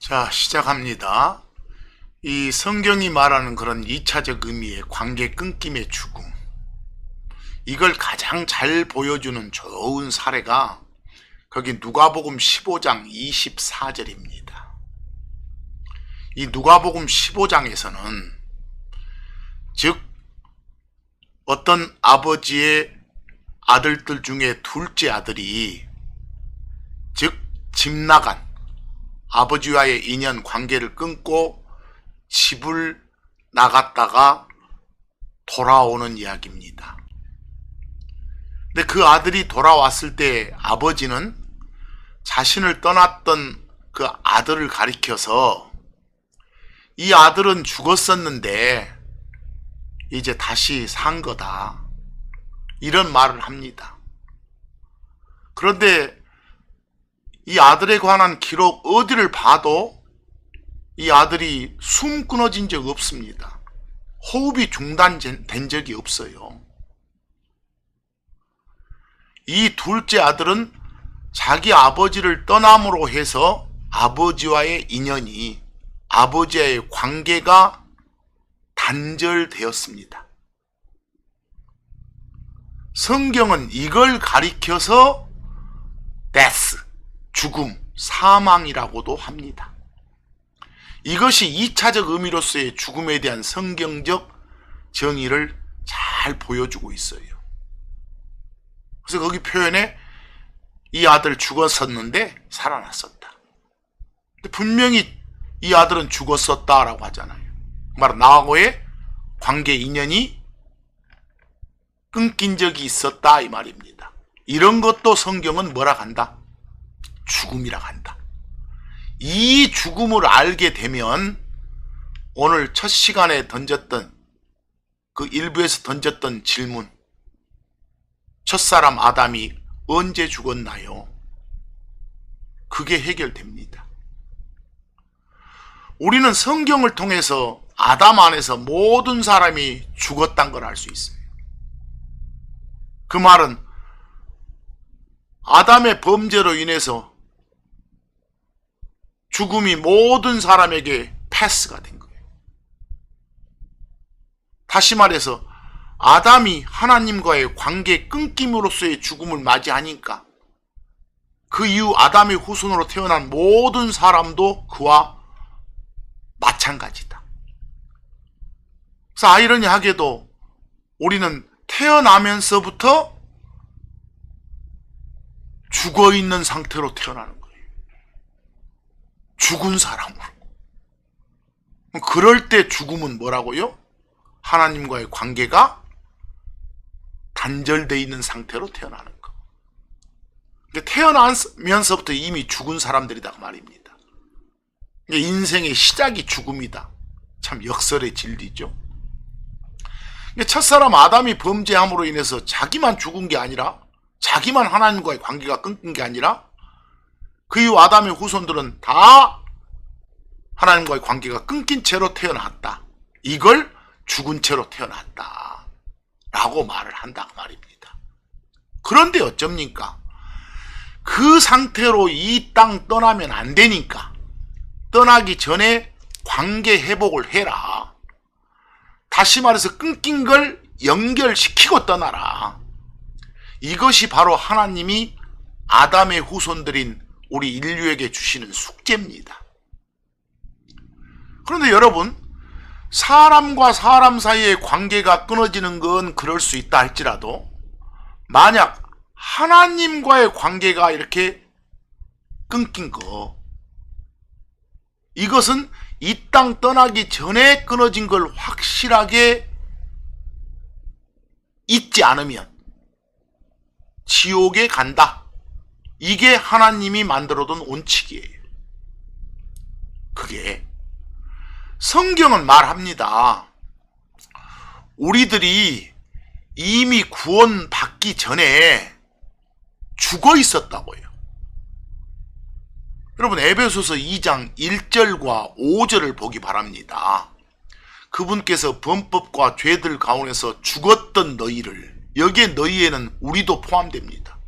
자, 시작합니다. 이 성경이 말하는 그런 2차적 의미의 관계 끊김의 죽음, 이걸 가장 잘 보여주는 좋은 사례가 거기 누가복음 15장 24절입니다. 이 누가복음 15장에서는 즉 어떤 아버지의 아들들 중에 둘째 아들이 즉 집 나간 아버지와의 인연 관계를 끊고 집을 나갔다가 돌아오는 이야기입니다. 근데 그 아들이 돌아왔을 때 아버지는 자신을 떠났던 그 아들을 가리켜서 이 아들은 죽었었는데 이제 다시 산 거다, 이런 말을 합니다. 그런데 이 아들에 관한 기록 어디를 봐도 이 아들이 숨 끊어진 적 없습니다. 호흡이 중단된 적이 없어요. 이 둘째 아들은 자기 아버지를 떠남으로 해서 아버지와의 인연이, 아버지와의 관계가 단절되었습니다. 성경은 이걸 가리켜서 death, 죽음, 사망이라고도 합니다. 이것이 2차적 의미로서의 죽음에 대한 성경적 정의를 잘 보여주고 있어요. 그래서 거기 표현에 이 아들 죽었었는데 살아났었다. 근데 분명히 이 아들은 죽었었다라고 하잖아요. 바로 나하고의 관계 인연이 끊긴 적이 있었다, 이 말입니다. 이런 것도 성경은 뭐라 한다? 죽음이라 한다. 이 죽음을 알게 되면 오늘 첫 시간에 던졌던 그 일부에서 던졌던 질문, 첫사람 아담이 언제 죽었나요? 그게 해결됩니다. 우리는 성경을 통해서 아담 안에서 모든 사람이 죽었다는 걸 알 수 있어요. 그 말은 아담의 범죄로 인해서 죽음이 모든 사람에게 패스가 된 거예요. 다시 말해서 아담이 하나님과의 관계 끊김으로써의 죽음을 맞이하니까 그 이후 아담의 후손으로 태어난 모든 사람도 그와 마찬가지다. 그래서 아이러니하게도 우리는 태어나면서부터 죽어있는 상태로 태어나는 거예요. 죽은 사람으로. 그럴 때 죽음은 뭐라고요? 하나님과의 관계가 단절되어 있는 상태로 태어나는 거. 태어나면서부터 이미 죽은 사람들이다, 그 말입니다. 인생의 시작이 죽음이다. 참 역설의 진리죠. 첫사람 아담이 범죄함으로 인해서 자기만 죽은 게 아니라, 자기만 하나님과의 관계가 끊긴 게 아니라 그 이후 아담의 후손들은 다 하나님과의 관계가 끊긴 채로 태어났다. 이걸 죽은 채로 태어났다 라고 말을 한다, 그 말입니다. 그런데 어쩝니까? 그 상태로 이 땅 떠나면 안 되니까 떠나기 전에 관계 회복을 해라. 다시 말해서 끊긴 걸 연결시키고 떠나라. 이것이 바로 하나님이 아담의 후손들인 우리 인류에게 주시는 숙제입니다. 그런데 여러분, 사람과 사람 사이의 관계가 끊어지는 건 그럴 수 있다 할지라도 만약 하나님과의 관계가 이렇게 끊긴 거, 이것은 이 땅 떠나기 전에 끊어진 걸 확실하게 잊지 않으면 지옥에 간다. 이게 하나님이 만들어둔 원칙이에요. 그게 성경은 말합니다. 우리들이 이미 구원받기 전에 죽어 있었다고요. 여러분, 에베소서 2장 1절과 5절을 보기 바랍니다. 그분께서 범법과 죄들 가운데서 죽었던 너희를, 여기에 너희에는 우리도 포함됩니다.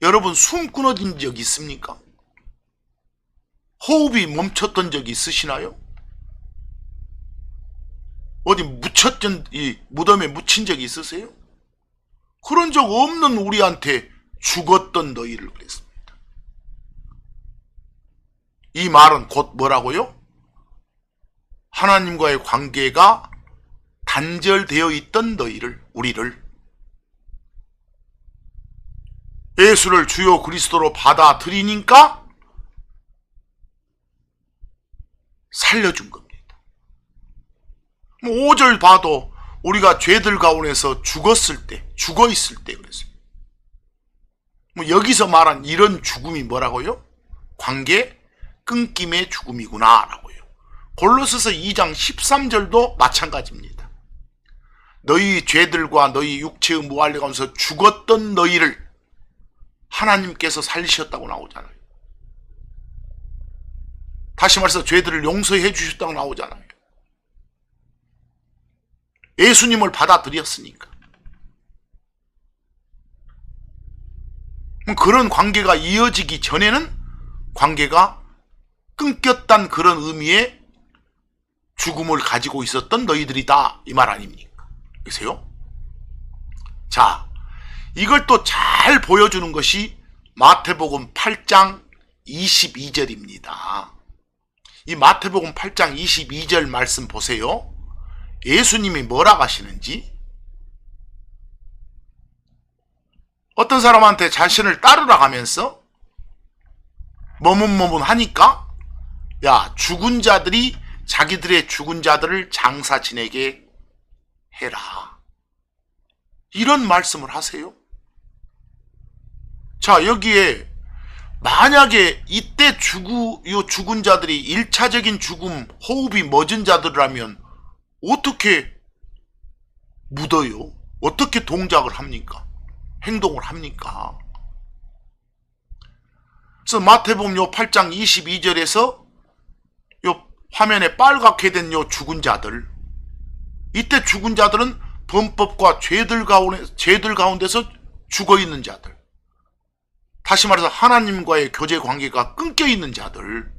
여러분, 숨 끊어진 적 있습니까? 호흡이 멈췄던 적이 있으시나요? 어디 이 무덤에 묻힌 적이 있으세요? 그런 적 없는 우리한테 죽었던 너희를 그랬습니다. 이 말은 곧 뭐라고요? 하나님과의 관계가 단절되어 있던 너희를, 우리를 예수를 주요 그리스도로 받아들이니까 살려준 겁니다. 5절 봐도 우리가 죄들 가운데서 죽었을 때, 죽어 있을 때 그랬어요. 여기서 말한 이런 죽음이 뭐라고요? 관계 끊김의 죽음이구나 라고요. 골로새서 2장 13절도 마찬가지입니다. 너희 죄들과 너희 육체의 무한리 가운데서 죽었던 너희를 하나님께서 살리셨다고 나오잖아요. 다시 말해서 죄들을 용서해 주셨다고 나오잖아요. 예수님을 받아들였으니까. 그런 관계가 이어지기 전에는 관계가 끊겼단 그런 의미의 죽음을 가지고 있었던 너희들이다 이 말 아닙니까? 그래서요. 자, 이걸 또 잘 보여주는 것이 마태복음 8장 22절입니다. 이 마태복음 8장 22절 말씀 보세요. 예수님이 뭐라고 하시는지. 어떤 사람한테 자신을 따르라 하면서 머문머문하니까 야, 죽은 자들이 자기들의 죽은 자들을 장사 지내게 해라. 이런 말씀을 하세요. 자, 여기에 만약에 이때 죽은 자들이 1차적인 죽음, 호흡이 멎은 자들이라면 어떻게 묻어요? 어떻게 동작을 합니까? 행동을 합니까? 그래서 마태복음 8장 22절에서 요 화면에 빨갛게 된 요 죽은 자들, 이때 죽은 자들은 범법과 죄들 가운데서 죽어 있는 자들, 다시 말해서 하나님과의 교제 관계가 끊겨 있는 자들,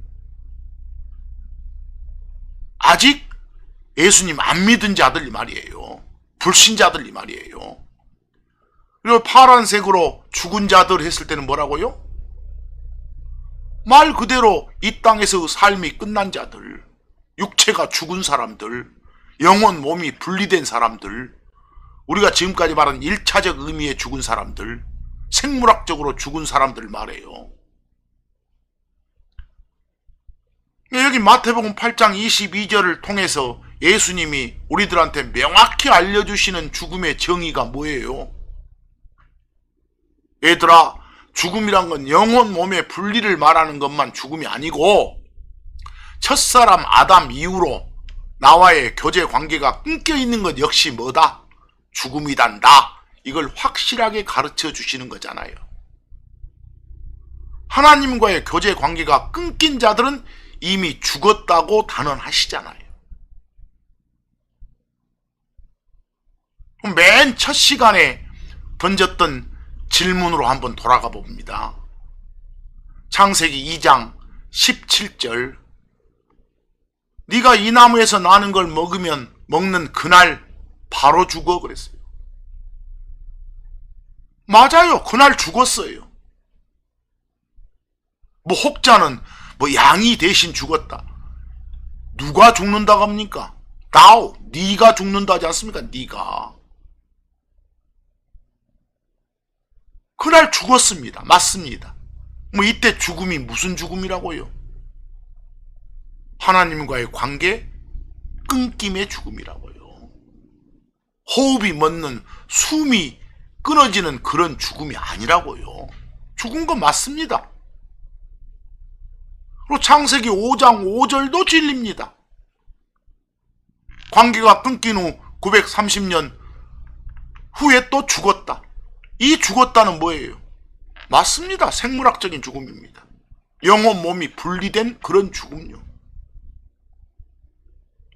아직 예수님 안 믿은 자들 이 말이에요. 불신자들 이 말이에요. 그리고 파란색으로 죽은 자들 했을 때는 뭐라고요? 말 그대로 이 땅에서 삶이 끝난 자들, 육체가 죽은 사람들, 영혼 몸이 분리된 사람들, 우리가 지금까지 말한 1차적 의미의 죽은 사람들, 생물학적으로 죽은 사람들 말이에요. 여기 마태복음 8장 22절을 통해서 예수님이 우리들한테 명확히 알려주시는 죽음의 정의가 뭐예요? 얘들아, 죽음이란 건 영혼 몸의 분리를 말하는 것만 죽음이 아니고 첫사람 아담 이후로 나와의 교제 관계가 끊겨 있는 것 역시 뭐다? 죽음이단다. 이걸 확실하게 가르쳐 주시는 거잖아요. 하나님과의 교제 관계가 끊긴 자들은 이미 죽었다고 단언하시잖아요. 맨 첫 시간에 던졌던 질문으로 한번 돌아가 봅니다. 창세기 2장 17절, 네가 이 나무에서 나는 걸 먹는 그날 바로 죽어 그랬어요. 맞아요. 그날 죽었어요. 혹자는 양이 대신 죽었다. 누가 죽는다고 합니까? 네가 죽는다지 않습니까? 네가. 그날 죽었습니다. 맞습니다. 이때 죽음이 무슨 죽음이라고요? 하나님과의 관계 끊김의 죽음이라고요. 호흡이 멎는, 숨이 끊어지는 그런 죽음이 아니라고요. 죽은 건 맞습니다. 그리고 창세기 5장 5절도 진리입니다. 관계가 끊긴 후 930년 후에 또 죽었다. 이 죽었다는 뭐예요? 맞습니다. 생물학적인 죽음입니다. 영혼 몸이 분리된 그런 죽음요.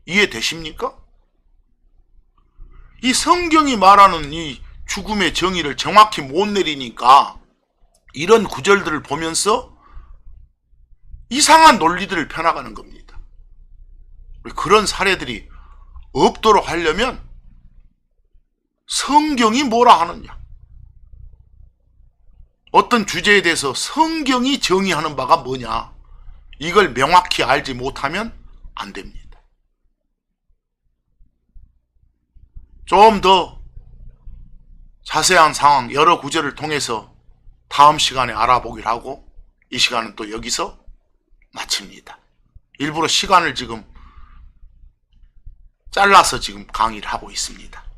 이해되십니까? 이 성경이 말하는 이 죽음의 정의를 정확히 못 내리니까 이런 구절들을 보면서 이상한 논리들을 펴나가는 겁니다. 그런 사례들이 없도록 하려면 성경이 뭐라 하느냐, 어떤 주제에 대해서 성경이 정의하는 바가 뭐냐, 이걸 명확히 알지 못하면 안 됩니다. 좀 더 자세한 상황 여러 구절을 통해서 다음 시간에 알아보기로 하고 이 시간은 또 여기서 마칩니다. 일부러 시간을 지금 잘라서 지금 강의를 하고 있습니다.